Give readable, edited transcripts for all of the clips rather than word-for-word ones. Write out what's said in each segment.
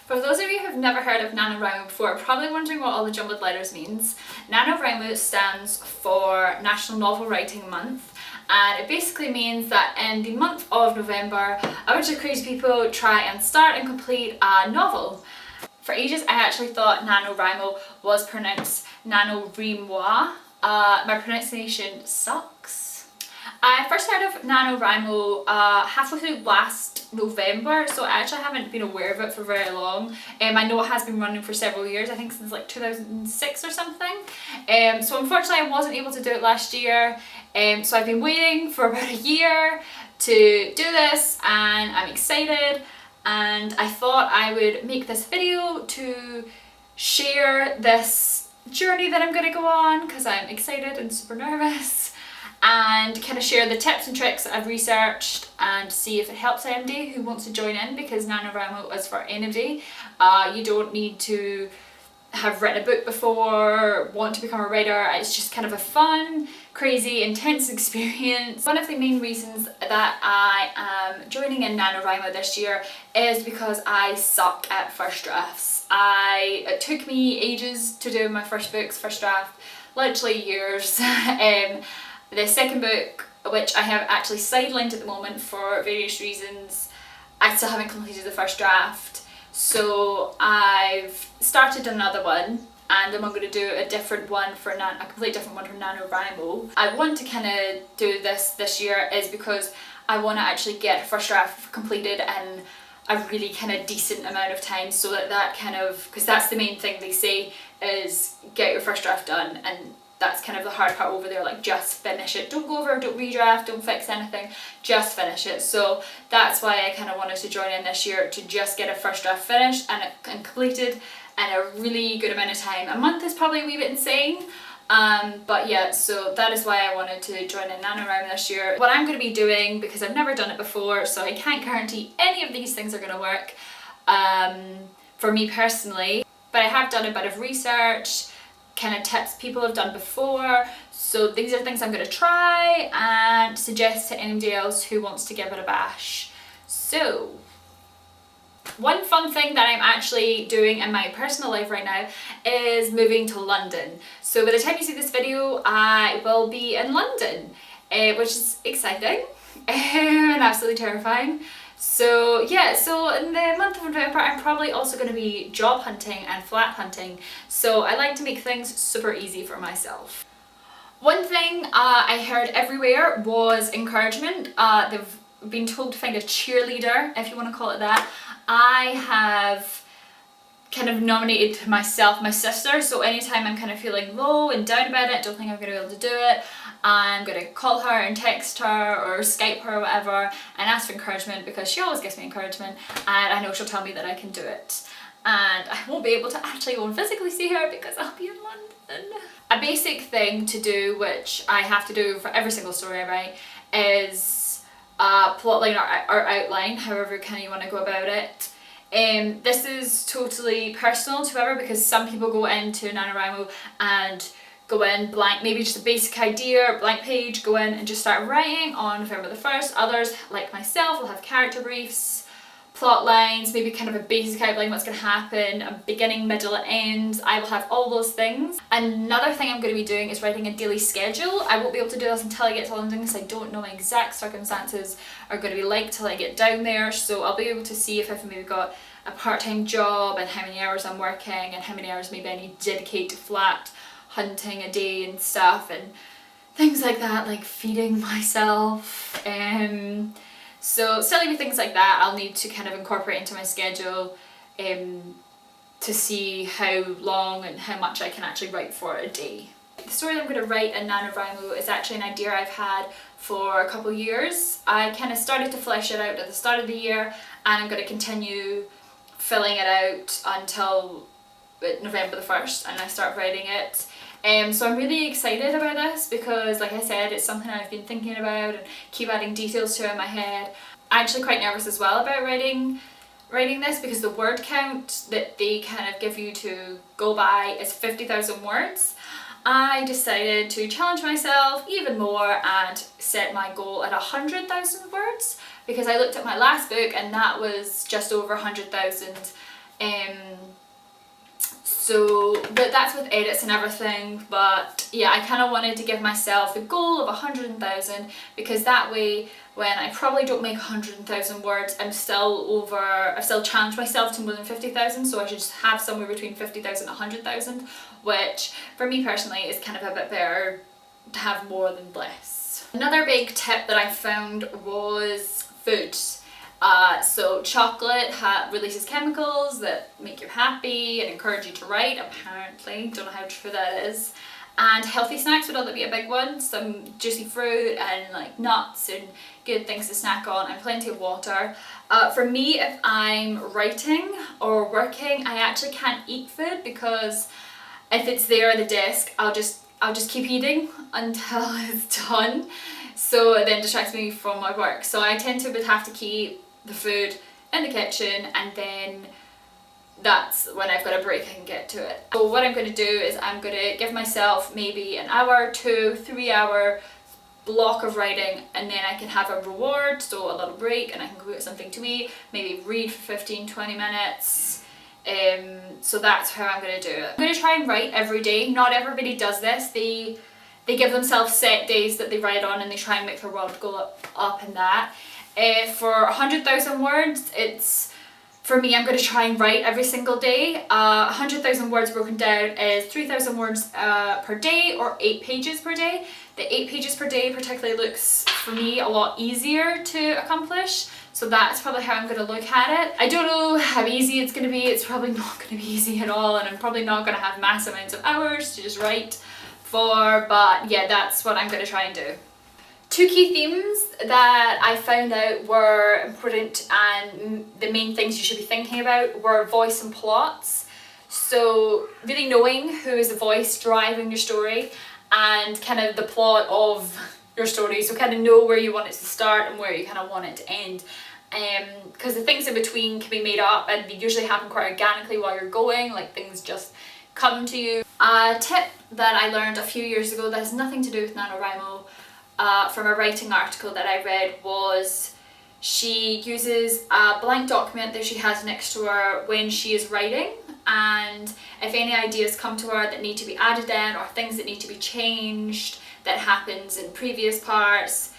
For those of you who have never heard of NaNoWriMo before, are probably wondering what all the jumbled letters means. NaNoWriMo stands for National Novel Writing Month, and it basically means that in the month of November, a bunch of crazy people try and start and complete a novel. For ages, I actually thought NaNoWriMo was pronounced NaNoWriMo. My pronunciation sucks. I first heard of NaNoWriMo halfway through last November, so I actually haven't been aware of it for very long. I know it has been running for several years, I think since like 2006 or something. So unfortunately I wasn't able to do it last year, so I've been waiting for about a year to do this, and I'm excited, and I thought I would make this video to share this journey that I'm going to go on because I'm excited and super nervous, and kind of share the tips and tricks that I've researched and see if it helps anybody who wants to join in, because NaNoWriMo is for anybody. You don't need to have written a book before, want to become a writer. It's just kind of a fun, crazy, intense experience. One of the main reasons that I am joining in NaNoWriMo this year is because I suck at first drafts. It took me ages to do my first book's first draft, literally years. The second book, which I have actually sidelined at the moment for various reasons, I still haven't completed the first draft. So I've started another one, and I'm going to do a different one for a completely different one for NaNoWriMo. I want to kind of do this year is because I want to actually get a first draft completed in a really kind of decent amount of time, so that kind of, because that's the main thing they say, is get your first draft done, and that's kind of the hard part over there, like just finish it. Don't go over, don't redraft, don't fix anything, just finish it. So that's why I kind of wanted to join in this year, to just get a first draft finished and completed in a really good amount of time. A month is probably a wee bit insane, but yeah, so that is why I wanted to join in NaNoWriMo this year. What I'm going to be doing, because I've never done it before, so I can't guarantee any of these things are going to work for me personally, but I have done a bit of research, kind of tips people have done before, so these are things I'm going to try and suggest to anybody else who wants to give it a bash. So one fun thing that I'm actually doing in my personal life right now is moving to London. So by the time you see this video, I will be in London, which is exciting and absolutely terrifying. So yeah, so in the month of November I'm probably also going to be job hunting and flat hunting, so I like to make things super easy for myself. One thing I heard everywhere was encouragement. They've been told to find a cheerleader, if you want to call it that. I have kind of nominated myself my sister, so anytime I'm kind of feeling low and down about it, don't think I'm going to be able to do it, I'm going to call her and text her or Skype her or whatever and ask for encouragement, because she always gives me encouragement and I know she'll tell me that I can do it. And I won't be able to actually go and physically see her because I'll be in London. A basic thing to do, which I have to do for every single story I write, is plotline or outline, however kind of you want to go about it. This is totally personal to whoever, because some people go into NaNoWriMo and go in blank, maybe just a basic idea, blank page, go in and just start writing on November the 1st. Others, like myself, will have character briefs, plot lines, maybe kind of a basic outline, what's going to happen, a beginning, middle and end. I will have all those things. Another thing I'm going to be doing is writing a daily schedule. I won't be able to do this until I get to London, because I don't know my exact circumstances are going to be like till I get down there, so I'll be able to see if I've maybe got a part-time job and how many hours I'm working and how many hours maybe I need to dedicate to flat hunting a day and stuff, and things like that, like feeding myself. So silly things like that I'll need to kind of incorporate into my schedule to see how long and how much I can actually write for a day. The story that I'm going to write in NaNoWriMo is actually an idea I've had for a couple of years. I kind of started to flesh it out at the start of the year, and I'm going to continue filling it out until November the 1st and I start writing it. So I'm really excited about this because, like I said, it's something I've been thinking about and keep adding details to in my head. I'm actually quite nervous as well about writing this, because the word count that they kind of give you to go by is 50,000 words. I decided to challenge myself even more and set my goal at 100,000 words, because I looked at my last book and that was just over 100,000 But that's with edits and everything. But yeah, I kind of wanted to give myself a goal of 100,000, because that way when I probably don't make 100,000 words, I've still challenged myself to more than 50,000, so I should just have somewhere between 50,000 and 100,000, which for me personally is kind of a bit better to have more than less. Another big tip that I found was food. So chocolate releases chemicals that make you happy and encourage you to write, apparently. Don't know how true that is. And healthy snacks would also be a big one. Some juicy fruit and like nuts and good things to snack on, and plenty of water. For me, if I'm writing or working, I actually can't eat food, because if it's there at the desk, I'll just keep eating until it's done. So it then distracts me from my work. So I tend to have to keep the food in the kitchen, and then that's when I've got a break, I can get to it. So what I'm going to do is I'm going to give myself maybe an hour, 2, 3 hour block of writing, and then I can have a reward, so a little break, and I can go get something to eat, maybe read for 15-20 minutes. So that's how I'm going to do it. I'm going to try and write every day. Not everybody does this. They give themselves set days that they write on, and they try and make their world go up in that. For 100,000 words, for me, I'm going to try and write every single day. 100,000 words broken down is 3,000 words per day, or 8 pages per day. The 8 pages per day particularly looks, for me, a lot easier to accomplish. So that's probably how I'm going to look at it. I don't know how easy it's going to be. It's probably not going to be easy at all, and I'm probably not going to have mass amounts of hours to just write for, but yeah, that's what I'm going to try and do. 2 key themes that I found out were important, and the main things you should be thinking about were voice and plots. So really knowing who is the voice driving your story, and kind of the plot of your story, so kind of know where you want it to start and where you kind of want it to end. Because the things in between can be made up, and they usually happen quite organically while you're going, like things just come to you. A tip that I learned a few years ago that has nothing to do with NaNoWriMo, from a writing article that I read, was she uses a blank document that she has next to her when she is writing, and if any ideas come to her that need to be added in, or things that need to be changed that happens in previous parts,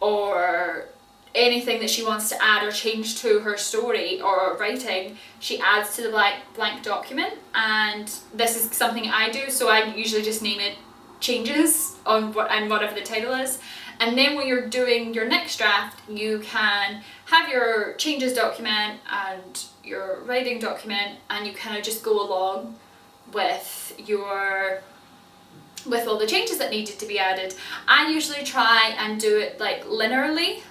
or anything that she wants to add or change to her story or writing, she adds to the blank document. And this is something I do, so I usually just name it changes on whatever the title is, and then when you're doing your next draft, you can have your changes document and your writing document, and you kind of just go along with all the changes that needed to be added. I usually try and do it like linearly.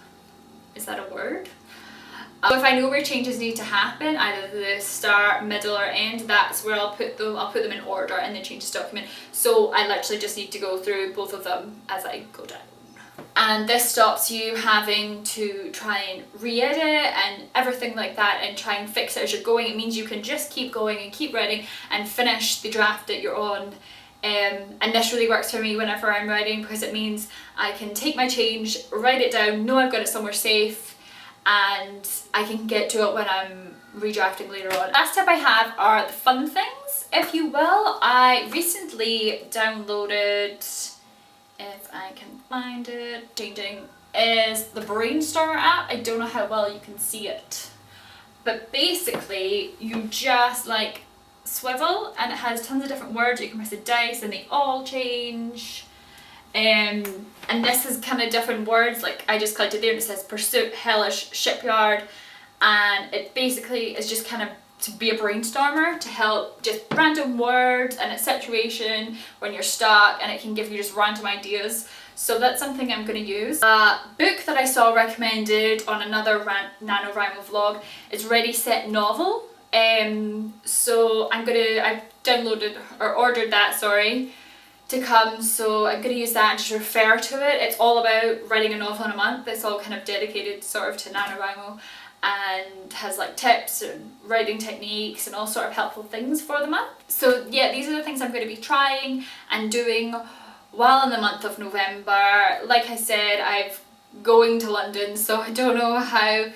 Is that a word? If I know where changes need to happen, either the start, middle or end, that's where I'll put them. I'll put them in order in the changes document. So I literally just need to go through both of them as I go down. And this stops you having to try and re-edit and everything like that and try and fix it as you're going. It means you can just keep going and keep writing and finish the draft that you're on. And this really works for me whenever I'm writing, because it means I can take my change, write it down, know I've got it somewhere safe, and I can get to it when I'm redrafting later on. Last tip I have are the fun things, if you will. I recently downloaded, if I can find it, is the Brainstormer app. I don't know how well you can see it, but basically you just like swivel and it has tons of different words. You can press a dice and they all change. And this is kind of different words, like I just clicked it there and it says pursuit, hellish, shipyard, and it basically is just kind of to be a brainstormer, to help just random words and a situation when you're stuck, and it can give you just random ideas. So that's something I'm going to use. A book that I saw recommended on another NaNoWriMo vlog is Ready Set Novel. So I've downloaded or ordered that, to come, so I'm going to use that and just refer to it. It's all about writing a novel in a month. It's all kind of dedicated sort of to NaNoWriMo, and has like tips and writing techniques and all sort of helpful things for the month. So yeah, these are the things I'm going to be trying and doing while in the month of November. Like I said, I'm going to London, so I don't know how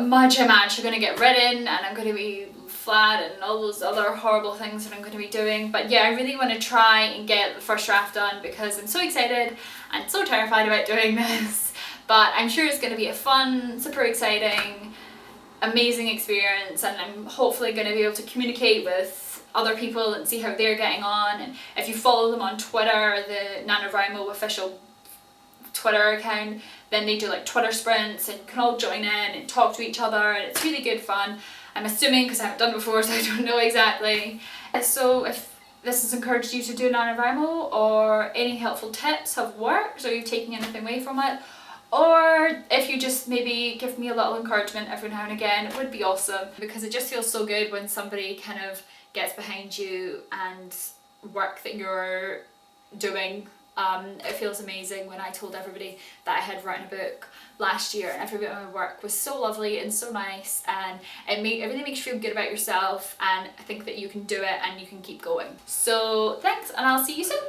much I'm actually going to get written, and I'm going to be flat and all those other horrible things that I'm going to be doing. But yeah, I really want to try and get the first draft done because I'm so excited and so terrified about doing this. But I'm sure it's going to be a fun, super exciting, amazing experience, and I'm hopefully going to be able to communicate with other people and see how they're getting on. And if you follow them on Twitter, the NaNoWriMo official Twitter account, then they do like Twitter sprints and you can all join in and talk to each other, and it's really good fun. I'm assuming, because I haven't done it before, so I don't know exactly. So if this has encouraged you to do NaNoWriMo, or any helpful tips have worked, or you've taken anything away from it, or if you just maybe give me a little encouragement every now and again, it would be awesome, because it just feels so good when somebody kind of gets behind you and work that you're doing. It feels amazing when I told everybody that I had written a book last year, and every bit of my work was so lovely and so nice, and it really makes you feel good about yourself, and I think that you can do it and you can keep going. So thanks, and I'll see you soon.